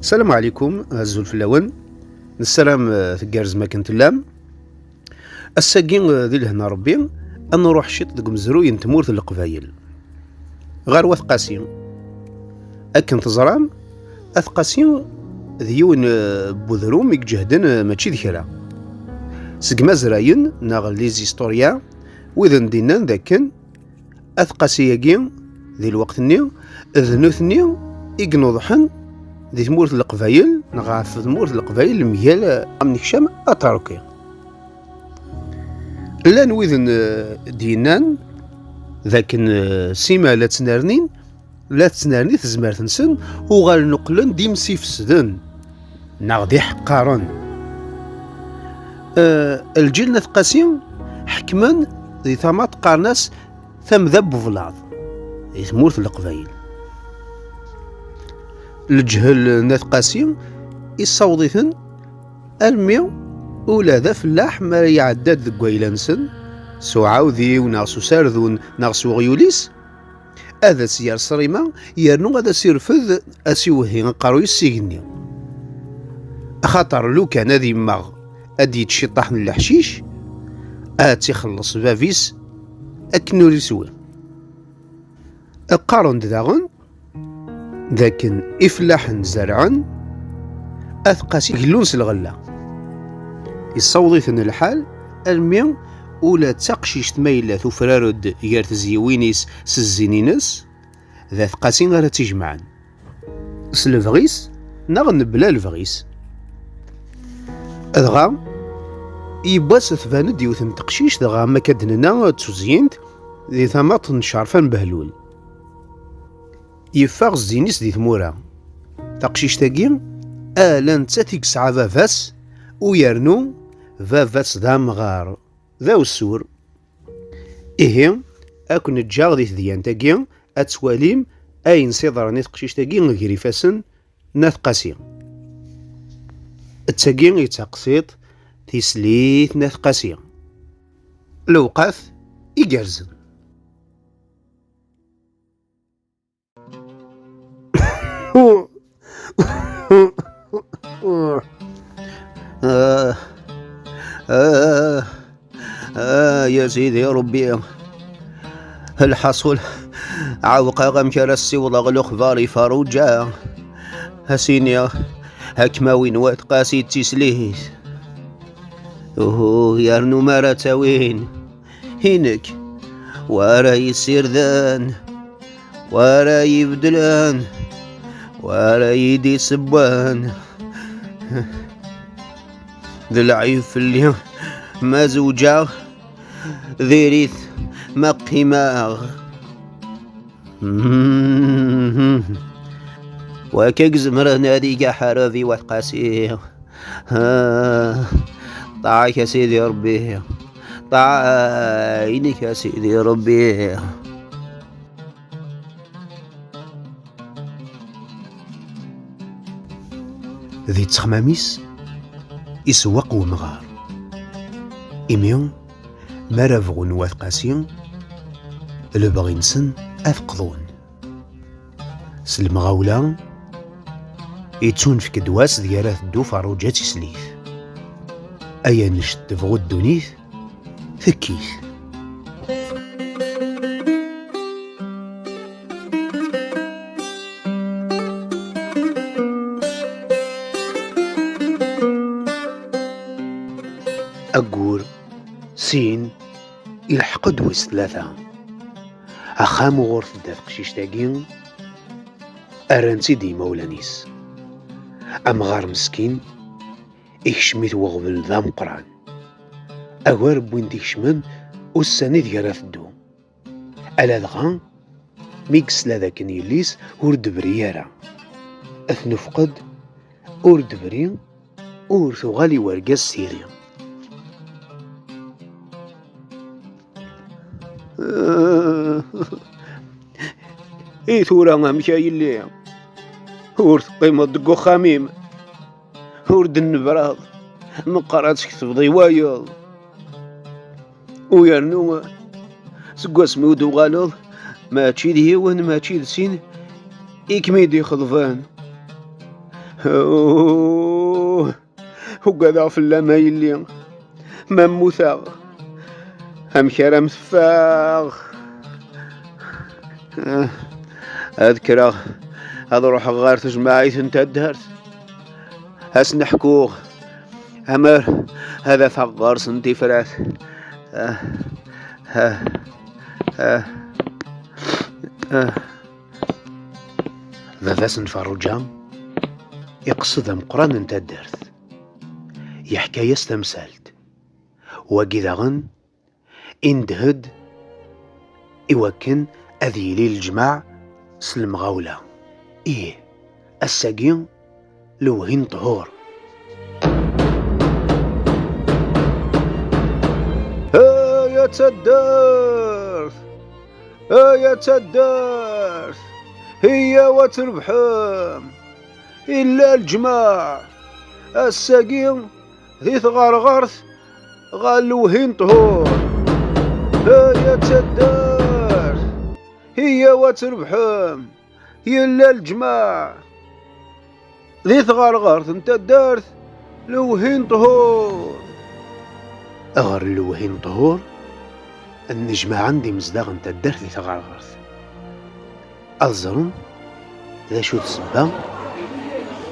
السلام عليكم الزول في اللون. السلام تقارز ما كنت اللام الساقين ذي لهنا ربي أن نروح شيط دق مزروي نتمورت القبايل غير وثقاسين أكن تزرام أثقاسين ذيون بوذروم يجهدن ماشي ذكرا سق مزراين ناغ ليزيستوريا وإذن دينان ذاكن أثقاسياقين ذي الوقت نيو ذنوثني يقنوضحن ذي ثمورة القبايل نغاف ثمورة القبايل ميال أمنكشام أتاركي لان وذن دينان ذاكن سيما لا تسنارني تزمار تنسن وغال نقلن ديم سيفسدن ناغدي حقارن الجيل نثقاسين حكما ذي ثمات قارناس ثم ذب فلاض ذي ثمورة القبايل الجهل نثقاسين يصوضيثن الميو ولا ذا فلاح ما يعدد ذو قويلانسن سو عاوذي وناغسو ساردون ناغسو غيوليس هذا سيار صريمة يرنو هذا سيرفذ أسيوهي نقارو يسيقني خاطر لو كان هذي ماغ أدي تشيطاح من الحشيش تيخلص بافيس أكنو ريسوه قارن داغن ذاكن إفلاح زرعا أثقاسي قلونس الغلة يصوضيثن الحال الميم ولا تقشيش تميلة وفرارد يار تزيوينيس سزينينس ذا ثقاسين غير تجمعان سلفغيس نغن بلا الفغيس أدغا يباس ثباند يوثن تقشيش دغا ما كدننا تسوزينت ذي ثماط نشارفان بهلول يفاغ الزينيس دي ثمورا تقشيش تاقين آلان تاتيك سعى فافاس ويرنو فافاس ذا مغار ذا السور إيه أكون الجاغ دي ثديان تاقين أتسواليم أين صدراني تقشيش تاقين غريفاسن ناثقاسين التاقين يتقصيط تيسليث ناثقاسين الوقاث يقرزن يا سيدي يا ربي الحصول عوقا غمكرسي وضغلو خباري فاروجا هسينيا هكماوين واتقاسي تسليث يرنو مارا تاوين هينك ورا يسير ذان ورا يبدلان ورا يدي سبان ذي العيب في اليوم ما زوجا ذي ريث ما قماغ وكيك زمرنا نادي حرافي واتقاسيه طاعك يا سيدي ربي طاعينك يا سيدي ربي ذي تخماميس يسوق ومغار إميون مرافغون واثقاسين لبغينسن أفقضون سلمغاولا يتون في كدواس ديارات الدو فاروجات سليث أيا نشت فغو الدونيث ثكيث أقول سين يلحق دويس ثلاثة أخام غورث داف قشيش تاقين أرانسي دي مولانيس أمغار مسكين إكشميت وغبل ذا مقران أغار بوين تيكشمن والساني ديالا الدو ألا دغا ميكس لذاك نيليس ورد بريارا أثنفقد ورد بري ورثغالي ورقاس سيري إيه ثورا مشاي اللي ورث قيمة دقو خميم ورد النبراض مقاراتك تفضي وايض ويرنو سقواس مودو غالوض ما تشيد هيوان ما تشيد سين إكميدي خضفان وكذا في اللما يلي ما موثاغ هم كرم ثفاغ. اذكره هذا روح غير تجمعي انت الدهرت هاس نحكوه همر هذا ثغر سنتي فرات. ذا سنفرجام يقصد مقران انت الدرث يحكى يستمثلت وكذا غن اندهد إوكن أذيلي الجماع سلم غولة إيه الساقين لوهين طهور. يا تدرث يا تدرث هي وتربحم إلا الجماع الساقين ذي ثغرغرث غال لوهين طهور. يا تدرث هي وتربحم إلا الجماع ذي ثغرغرث انت الدرث لوهين طهور. أغر لوهين طهور النجمة عندي مزداغ انت الدرث ذي ثغرغرث أظرم ذا شو تسبا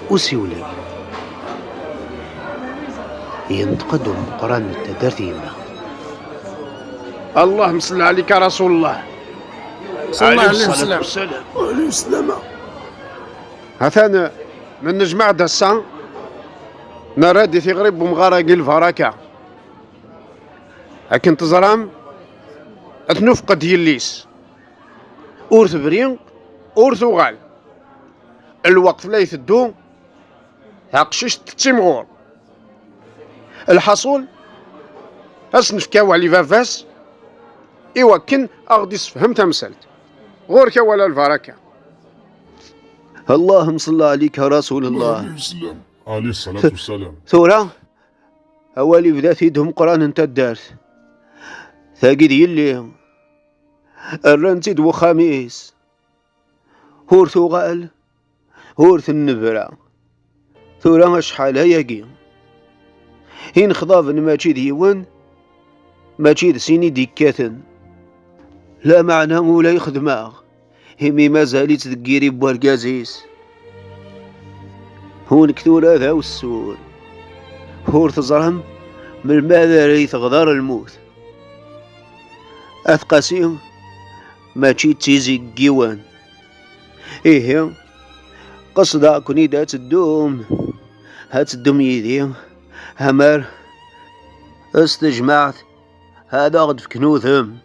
وسيولي ينتقدوا القرآن التدرث يما. اللهم صل عليك يا رسول الله صلى الله عليه وسلم. عليه السلام. هثانا من نجمع دسان نرادي في غريب مغارقي الفراكة لكن تزرام اتنفقد يليس أورث برين أورث وغال الوقت لا يثدو هاقشش تتسمغور الحصول أسنفكاو على فافاس إوكن أغدي سفهم تمثلت غورك ولا البركة. اللهم صل عليك يا رسول الله عليه الصلاة والسلام. ثورة أولي بدات يدهم قرآن انت الدارث ثاقيد يلي الرنتيد وخميس هورث وغال هورث النبرة ثورة شحال هياكي هين خضاف ما تشيد يوان ما تشيد سيني ديكاتن لا معنى ولا يخدماغ همي مازالي تذكيري بواركازيس هون كثور هذا والسور هورث زرهم من الماذا ريث غدار الموت أثقاسي ما تشيد تيزي قيوان إيه قصدا كوني دات الدوم هات الدوم يدي همر استجمعت هذا غد في كنوثهم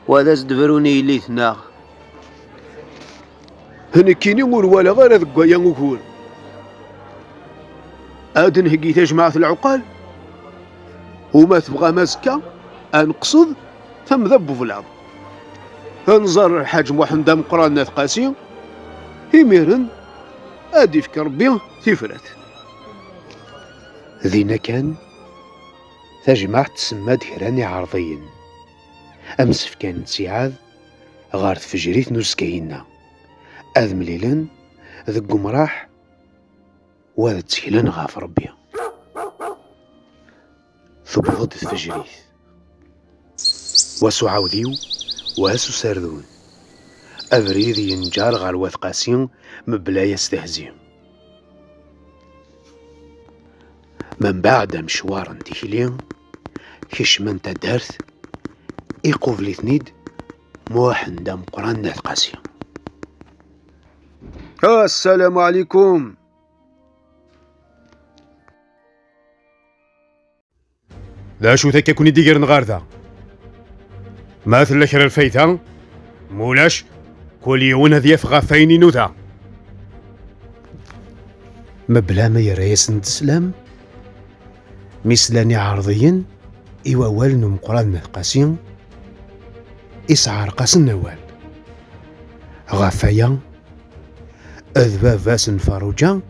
وهذا زدفروني اللي ثناغ هنكيني مور ولا غير ذقا ينقول ادن هقي تجمعت العقال وما تبغى مزكا انقصد ثم ذبوا في الارض انظر الحاج محمد مقران نثقاسي يميرن ادي في ربي تفرت ذينا كان تجمعت تسمى دهراني عرضيين أمس كان سعاد غارت فجريت نسكينا أذ مليلن ذق مراح وذا تسهلن غاف ربي ثبضت فجريت واسو عاوديو واسو ساردون أبريد ينجار غار وثقاسين مبلا يستهزين من بعد مشوار انتهلين كشمن تدرث إيقوف لثنيد موحن دام قران نثقاسي. السلام عليكم. لا شو ثكا كوني ديقر نغارثا ماثل لكر الفيثا مولاش كل يوم هذي غافيني نوثا مبلا ما يريس نتسلام مثلاني عرضيين إوا والنو مقران نثقاسين إسعار قاس النوال غافايا أذبا فاس فاروجا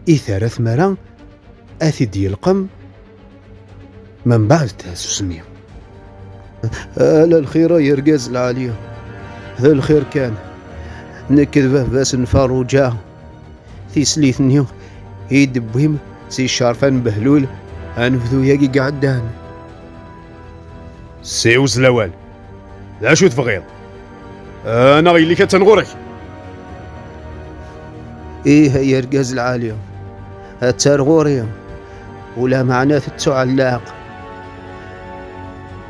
إثارث مرا أثيد يلقم من بعد تاسسمية لا الخير يرقز العالية ذا الخير كان نكذبه فاس فاروجا تيسليثني يدبويم سي شارفان بهلول انفذو ياكي قعدان. سيوز لوال لا شو تبغيض انا غير اللي كتنغورك. ايه يا رقاز العالية الترغورية ولا معناه التعلاق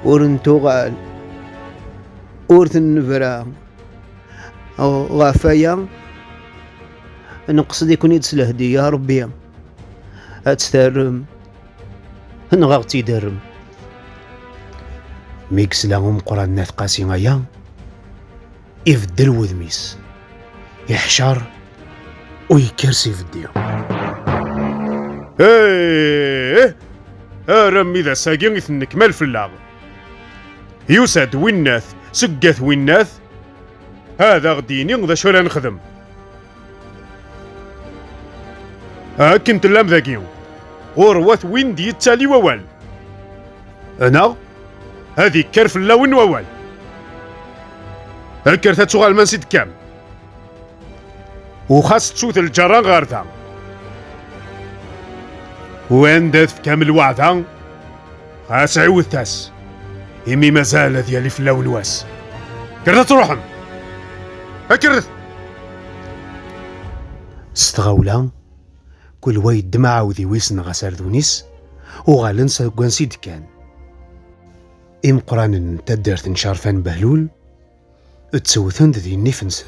ورنتو غال ورث النبرة غافايا نقصد يكون يتسلهدي يا ربي اتثرم نغاغتي درم ميكس لهم قران ناث قاسي غايا يفدل وذميس يحشر ويكرسي في الديا. ايه رمي ذا ساقين يثنك مال فلاغ يوساد ويناث سقاث ويناث هذا غديني ذا شو لا نخدم كنت اللام ذاكيو غروات وين دي التالي ووال انا هذه كرف لا وين ووال الكرثة تغال من سيد كام وخاص تشوت الجران غارثا وين داث كامل وعدها خاص عيوث تاس يمي مازال ديالي في اللون واس كرثة روحهم كرث استغولا كل وايد دمعة وذي ويسن غسار دونيس وغالنسا قوانسيد كان إم قران تدرت نشارفان بهلول تسوثن ذي النفنس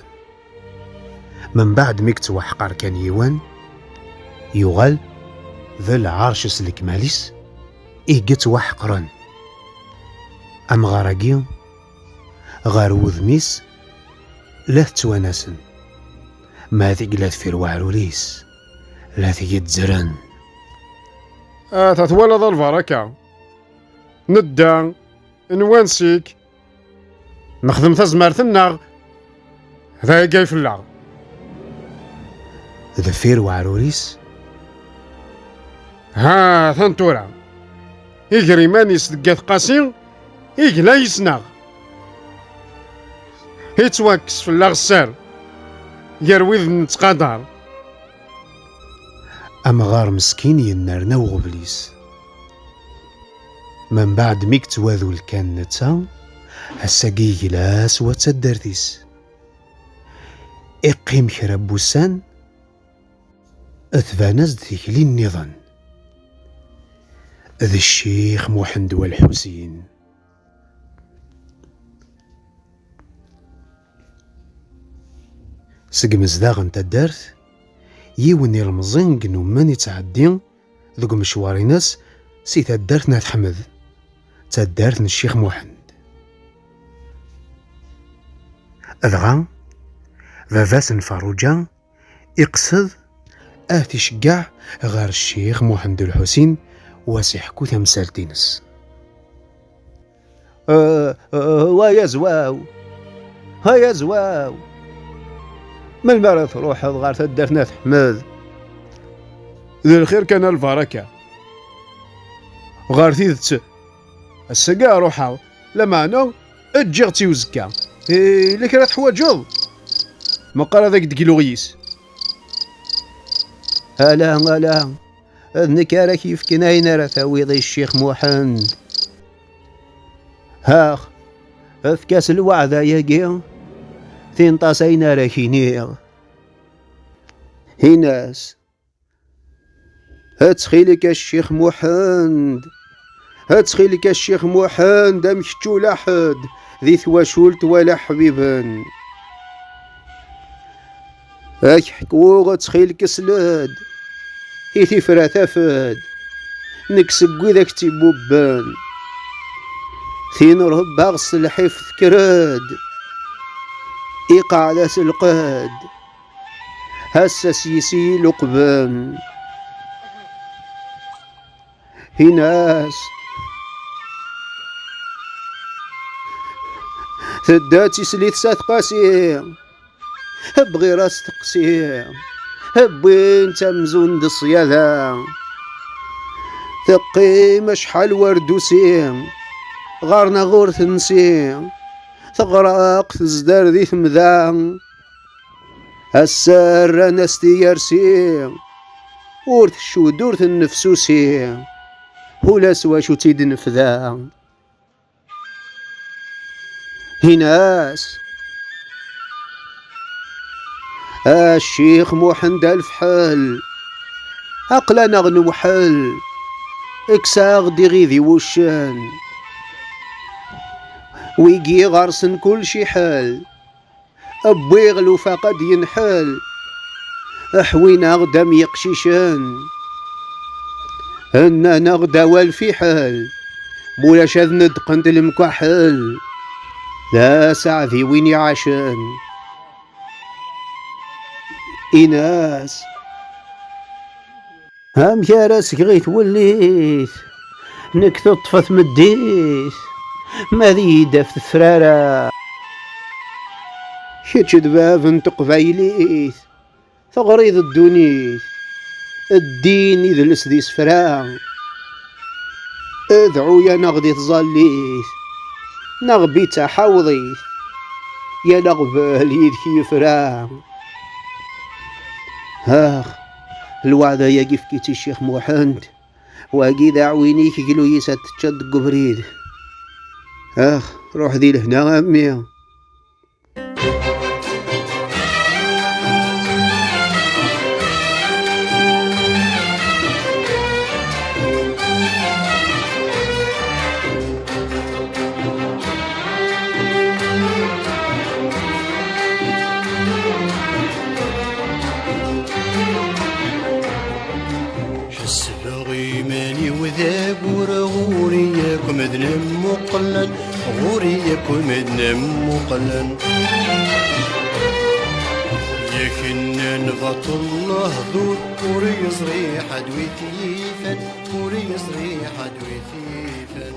من بعد ميك توحقار كان يوان يغال ذا العرش سلك ماليس إيجت وحقران أم غاراقيا غار وذميس لا تتواناسن ما ثقلت في الوعروليس لا ثقيت زران تتولد البركة ندا نوانسيك نخدم تزمارت الناغ هذا جاي في اللعب ذفير وعروريس ها ثنتورا يجري ماني صدقات قاسي يجلا يسناغ يتواكس في اللاغسار يرويذ نتقادر أما غار مسكين ينارنا وغبليس من بعد ميك تواذو الكان نتا هساقي جلاس وتدرديس إقيم كرا بوسان أثبانز ذيكلي النظام ذي الشيخ محمد والحسين سقمز داغن تدارت يوني رمزين قنو ماني تعدين ذوق مشواري ناس سي تدارت نات حمد تدارت الشيخ محمد أذغا فافاس فاروجا يقصد تشجع غير الشيخ محمد الحسين وسيحكو تمثال تينس ويا زواو هيا زواو من المرة تروح غار تدارت نات حمد ذي الخير كان البركة غار ثيث السقا روحا لما أنا أجغتي وزكا لك راه تحواجو ما قال هذاك دكيلوغيس هلا اذنك راه كيف كناين راه ثاويض الشيخ محمد هاخ في كاس الوعدة ياكي ثين طاسين راه كينيغ هيناس هتخيلك الشيخ محمد هتخيلك الشيخ محمد مشتو لحد ذي ثواشولت ولا حبيبان هاك حكوغ تخيلك سلاد هيثي فرا ثافاد نكسقو ذاك تيبوبان ثين رهب غص الحيف ذكراد إيقع على سلقاد هسا سيسي لقبان هناس ثداتي سليت سات قاسي بغي راس تقسي وين تمزون دصياذا ثقي شحال ورد وسيم غارنا غور نسيم ثغراق تزدار ذي ثمذا السر ناس تيارسي ورث الشود ورث النفسوسي ولا سوا شو تيد نفذا هناس الشيخ محمد الفحل عقلنا غنوحل اكساغ دي غيذي وشان ويجي غرسن كل شي حال أبوي غلو فقد ينحل أحوينا غدام يقشيشان أننا غدا والفي حال مولا شاذ ندقنت المكحل لا سعذي ويني عشان إناس هم يا راسك غيث وليت نكث طفت مديت ما ذي دفت فرارة شتش دباب انت قبايليت ثغريض الدونيت الدين يدلس ذي سفرا ادعو يا نغدي تظليت نغبي تحوضيت يا نغبال يدك يفرا هاخ الوعدة يقف كيتي الشيخ محمد واقيد عوينيك قلو يسات تشد قبريد اخ روح ذي لهنا امي غوريكم مذنب مقلن غوريكم مذنب مقلن يكن نبط الله ذو وري صريح دويتيفن وري صريح دويتيفن